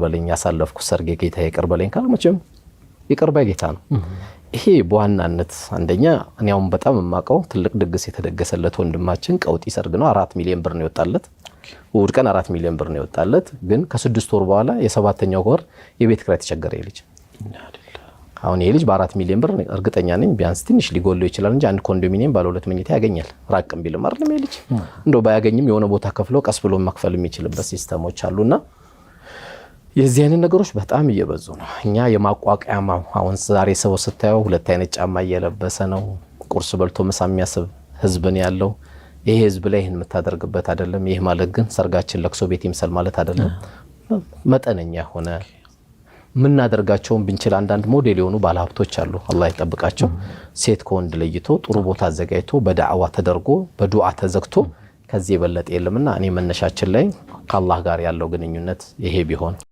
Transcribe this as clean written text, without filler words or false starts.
በለኝ ያሳለፍኩ ሰርጌ ጌታ ይቅር በለኝ ካልመቼም ይቅር ባይ ጌታ ነው። ይሄ በዋናነት አንደኛ እኛውም በጣም የማቀው ትልቅ ድግስ የተደገሰለት ወንድማችን ቀውጢ ሰርግ ነው 4 ሚሊዮን ብር ነው የወጣለት። እሑድ ቀን 4 ሚሊዮን ብር ነው የወጣለት። ግን ከ6 ወር በኋላ የሰባተኛው ወር የቤት ኪራይ ተቸገረ ይልጅ አሁን ይልጅ በ4 ሚሊዮን ብር እርግጠኛ ነኝ ቢያንስ ትንሽ ሊጎለው ይችላል እንጂ አንድ ኮንዶሚኒየም ባለ 2 መኝታ ያገኛል። ራቅም ቢልም አይደለም ይልጅ እንደው ባያገኝም የሆነ ቦታ ከፍሎ ቀስ ብሎ መክፈል የሚችልበት ሲስተሞች አሉና የዚህ አይነት ነገሮች በጣም እየበዙ ነው። እኛ የማቋቋያማው አሁን ዛሬ ሰው ስታየው ሁለት አይነት ጫማ እየለበሰ ነው። ቁርስ በልቶ ምሳ የሚያስብ ህዝብን ያለው ይሄ ህዝብ ላይ ይሄን የምታደርግበት አይደለም። ይሄ ማለት ግን ሰርጋችን ለቅሶ ቤት ይምሰል ማለት አይደለም። መጠነኛ ሆነ ምናደርጋቸውን ብንችል አንዳንድ ሞዴል የሆኑ ባለሀብቶች አሉ አላህ ይጠብቃቸው። ሴት ከወንድ ለይቶ ጥሩ ቦታ አዘጋጅቶ በዳዕዋ ተደርጎ በዱዓ ተዘግቶ ከዚህ የበለጠ የለምና እኔ መነሻችን ላይ ከአላህ ጋር ያለው ግንኙነት ይሄ ቢሆን